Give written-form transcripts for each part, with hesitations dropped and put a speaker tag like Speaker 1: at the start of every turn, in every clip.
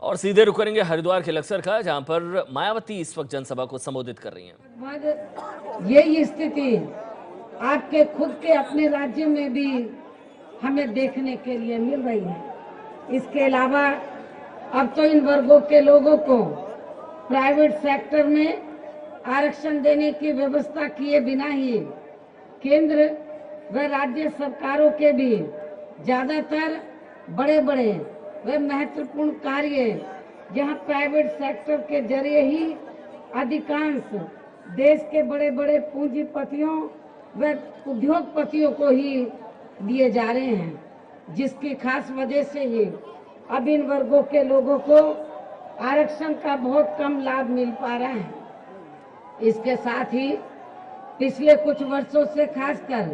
Speaker 1: और सीधे रुक करेंगे हरिद्वार के लक्सर का, जहां पर मायावती इस वक्त जनसभा को संबोधित कर रही हैं।
Speaker 2: यही स्थिति आपके खुद के अपने राज्य में भी हमें देखने के लिए मिल रही है। इसके अलावा अब तो इन वर्गों के लोगों को प्राइवेट सेक्टर में आरक्षण देने की व्यवस्था किए बिना ही केंद्र व राज्य सरकारों के भी ज्यादातर बड़े बड़े व महत्वपूर्ण कार्य जहां प्राइवेट सेक्टर के जरिए ही अधिकांश देश के बड़े बड़े पूंजीपतियों व उद्योगपतियों को ही दिए जा रहे हैं, जिसकी खास वजह से ही अब इन वर्गों के लोगों को आरक्षण का बहुत कम लाभ मिल पा रहा है। इसके साथ ही पिछले कुछ वर्षों से खासकर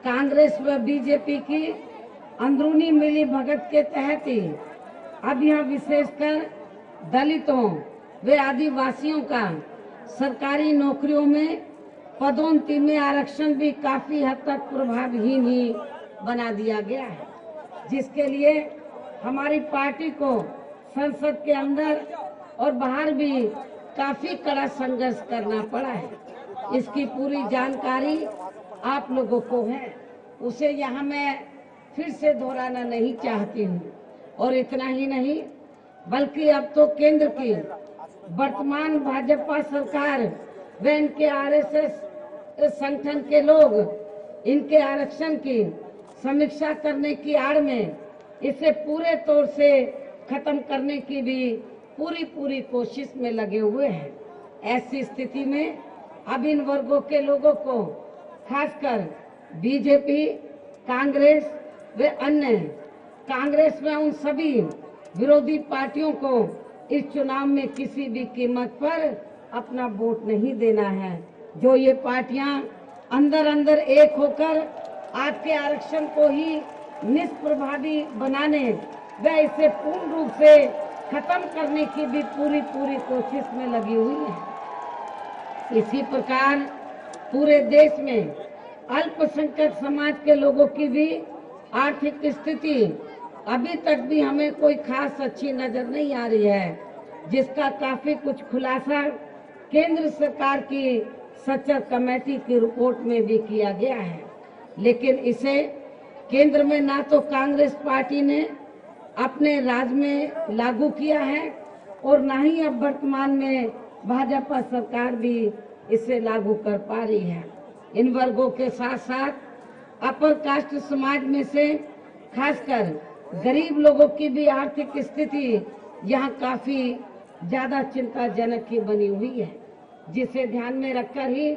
Speaker 2: कांग्रेस व बीजेपी की अंदरूनी मिली भगत के तहत ही अब यह विशेषकर दलितों व आदिवासियों का सरकारी नौकरियों में पदोन्नति में आरक्षण भी काफी हद तक प्रभावहीन ही बना दिया गया है, जिसके लिए हमारी पार्टी को संसद के अंदर और बाहर भी काफी कड़ा संघर्ष करना पड़ा है। इसकी पूरी जानकारी आप लोगों को है, उसे यहाँ मैं फिर से दोहराना नहीं चाहती हूँ। और इतना ही नहीं बल्कि अब तो केंद्र की वर्तमान भाजपा सरकार व इनके आरएसएस संगठन के लोग इनके आरक्षण की समीक्षा करने की आड़ में इसे पूरे तौर से खत्म करने की भी पूरी कोशिश में लगे हुए हैं। ऐसी स्थिति में अब इन वर्गों के लोगों को खासकर बीजेपी, कांग्रेस व अन्य कांग्रेस में उन सभी विरोधी पार्टियों को इस चुनाव में किसी भी कीमत पर अपना वोट नहीं देना है। जो ये पार्टियां अंदर अंदर एक होकर आपके आरक्षण को ही निष्प्रभावी बनाने व इसे पूर्ण रूप से खत्म करने की भी पूरी कोशिश में लगी हुई है। इसी प्रकार पूरे देश में अल्पसंख्यक समाज के लोगों की भी आर्थिक स्थिति अभी तक भी हमें कोई खास अच्छी नजर नहीं आ रही है, जिसका काफी कुछ खुलासा केंद्र सरकार की सचर कमेटी की रिपोर्ट में भी किया गया है। लेकिन इसे केंद्र में ना तो कांग्रेस पार्टी ने अपने राज्य में लागू किया है और ना ही अब वर्तमान में भाजपा सरकार भी इसे लागू कर पा रही है। इन वर्गों के साथ साथ अपर कास्ट समाज में से खासकर गरीब लोगों की भी आर्थिक स्थिति यहाँ काफी ज्यादा चिंताजनक ही बनी हुई है, जिसे ध्यान में रखकर ही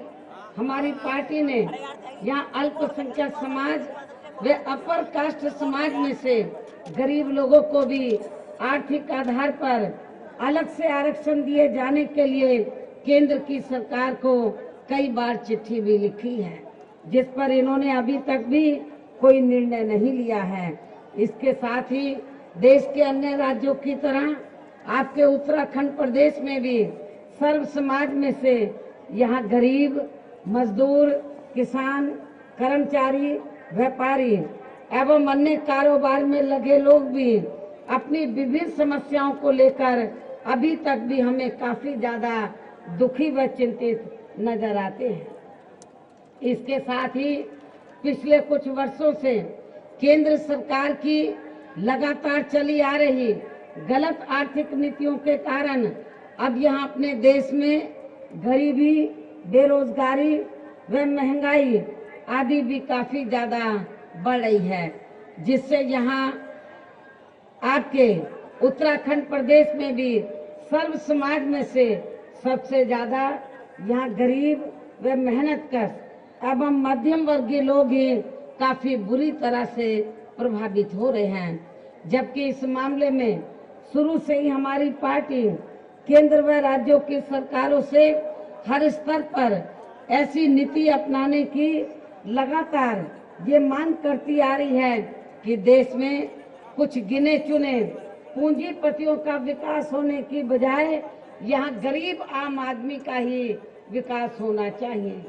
Speaker 2: हमारी पार्टी ने यहाँ अल्पसंख्यक समाज व अपर कास्ट समाज में से गरीब लोगों को भी आर्थिक आधार पर अलग से आरक्षण दिए जाने के लिए केंद्र की सरकार को कई बार चिट्ठी भी लिखी है, जिस पर इन्होंने अभी तक भी कोई निर्णय नहीं लिया है। इसके साथ ही देश के अन्य राज्यों की तरह आपके उत्तराखंड प्रदेश में भी सर्व समाज में से यहाँ गरीब, मजदूर, किसान, कर्मचारी, व्यापारी एवं अन्य कारोबार में लगे लोग भी अपनी विभिन्न समस्याओं को लेकर अभी तक भी हमें काफी ज्यादा दुखी व चिंतित नजर आते हैं। इसके साथ ही पिछले कुछ वर्षों से केंद्र सरकार की लगातार चली आ रही गलत आर्थिक नीतियों के कारण अब यहाँ अपने देश में गरीबी, बेरोजगारी व महंगाई आदि भी काफी ज्यादा बढ़ रही है, जिससे यहाँ आपके उत्तराखंड प्रदेश में भी सर्व समाज में से सबसे ज्यादा यहाँ गरीब व मेहनतकश एवं मध्यम वर्गीय लोग ही काफी बुरी तरह से प्रभावित हो रहे हैं। जबकि इस मामले में शुरू से ही हमारी पार्टी केंद्र व राज्यों की सरकारों से हर स्तर पर ऐसी नीति अपनाने की लगातार ये मांग करती आ रही है कि देश में कुछ गिने चुने पूंजीपतियों का विकास होने की बजाय यहाँ गरीब आम आदमी का ही विकास होना चाहिए।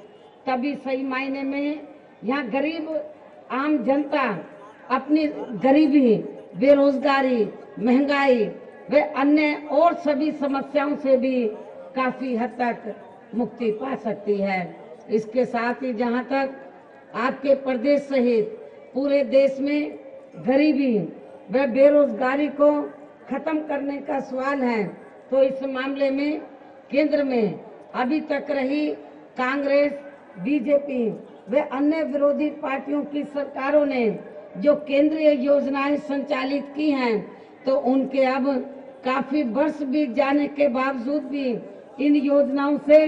Speaker 2: तभी सही मायने में यहाँ गरीब आम जनता अपनी गरीबी, बेरोजगारी, महंगाई वे अन्य और सभी समस्याओं से भी काफी हद तक मुक्ति पा सकती है। इसके साथ ही जहां तक आपके प्रदेश सहित पूरे देश में गरीबी व बेरोजगारी को खत्म करने का सवाल है, तो इस मामले में केंद्र में अभी तक रही कांग्रेस, बीजेपी व अन्य विरोधी पार्टियों की सरकारों ने जो केंद्रीय योजनाएं संचालित की हैं, तो उनके अब काफी वर्ष बीत जाने के बावजूद भी इन योजनाओं से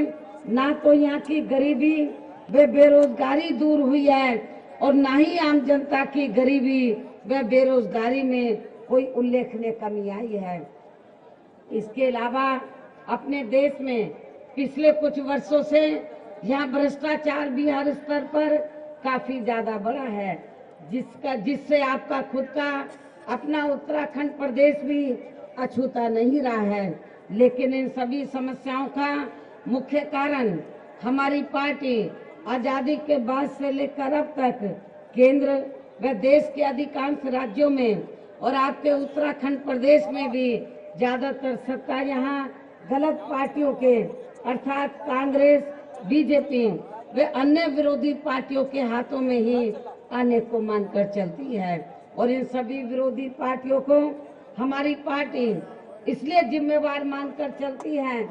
Speaker 2: ना तो यहाँ की गरीबी व बेरोजगारी दूर हुई है और ना ही आम जनता की गरीबी व बेरोजगारी में कोई उल्लेखनीय कमी आई है। इसके अलावा अपने देश में पिछले कुछ वर्षों से यहाँ भ्रष्टाचार भी हर स्तर पर काफी ज्यादा बढ़ा है, जिससे आपका खुद का अपना उत्तराखंड प्रदेश भी अछूता नहीं रहा है। लेकिन इन सभी समस्याओं का मुख्य कारण हमारी पार्टी आजादी के बाद से लेकर अब तक केंद्र व देश के अधिकांश राज्यों में और आपके उत्तराखंड प्रदेश में भी ज्यादातर सत्ता यहाँ गलत पार्टियों के अर्थात कांग्रेस, बीजेपी व अन्य विरोधी पार्टियों के हाथों में ही आने को मानकर चलती है। और इन सभी विरोधी पार्टियों को हमारी पार्टी इसलिए जिम्मेवार मानकर चलती है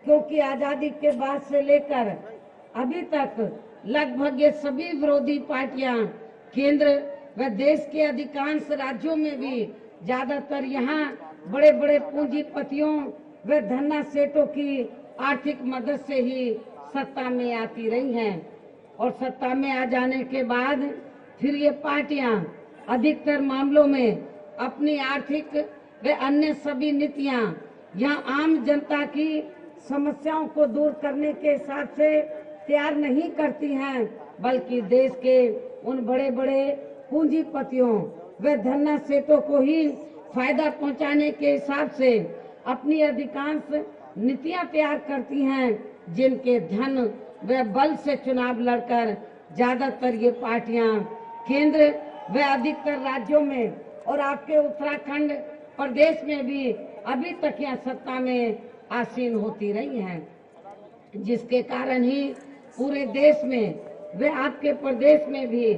Speaker 2: क्योंकि आजादी के बाद से लेकर अभी तक लगभग ये सभी विरोधी पार्टियां केंद्र व देश के अधिकांश राज्यों में भी ज्यादातर यहाँ बड़े बड़े पूंजीपतियों व धन्ना सेठों की आर्थिक मदद से ही सत्ता में आती रही हैं। और सत्ता में आ जाने के बाद फिर ये पार्टियां अधिकतर मामलों में अपनी आर्थिक व अन्य सभी नीतियां यहाँ आम जनता की समस्याओं को दूर करने के हिसाब से तैयार नहीं करती हैं, बल्कि देश के उन बड़े बड़े पूंजीपतियों व धन्ना सेठों को ही फायदा पहुंचाने के हिसाब से अपनी अधिकांश नीतियां तैयार करती हैं, जिनके धन व बल से चुनाव लड़कर ज्यादातर ये पार्टियां केंद्र व अधिकतर राज्यों में और आपके उत्तराखंड प्रदेश में भी अभी तक यहाँ सत्ता में आसीन होती रही हैं, जिसके कारण ही पूरे देश में व आपके प्रदेश में भी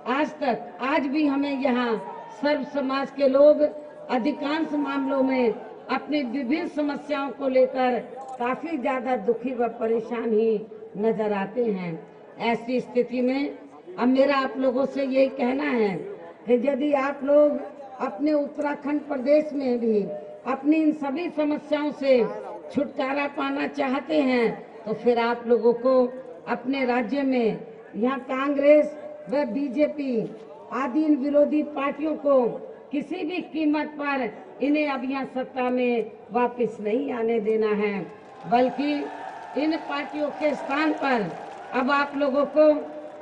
Speaker 2: आज भी हमें यहाँ सर्व समाज के लोग अधिकांश मामलों में अपनी विभिन्न समस्याओं को लेकर काफी ज्यादा दुखी व परेशान ही नजर आते हैं। ऐसी स्थिति में अब मेरा आप लोगों से यही कहना है कि यदि आप लोग अपने उत्तराखंड प्रदेश में भी अपनी इन सभी समस्याओं से छुटकारा पाना चाहते हैं, तो फिर आप लोगों को अपने राज्य में यहाँ कांग्रेस व बीजेपी आदि इन विरोधी पार्टियों को किसी भी कीमत पर इन्हें अब यहाँ सत्ता में वापस नहीं आने देना है, बल्कि इन पार्टियों के स्थान पर अब आप लोगों को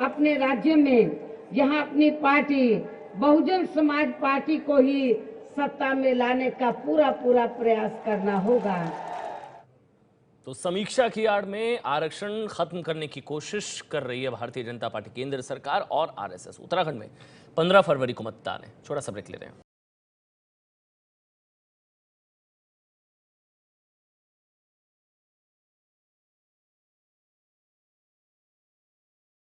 Speaker 2: अपने राज्य में यहाँ अपनी पार्टी बहुजन समाज पार्टी को ही सत्ता में लाने का पूरा प्रयास करना होगा।
Speaker 1: तो समीक्षा की आड़ में आरक्षण खत्म करने की कोशिश कर रही है भारतीय जनता पार्टी केंद्र सरकार और आरएसएस। उत्तराखंड में 15 फरवरी को मतदान है। छोटा सा ब्रेक ले रहे हैं।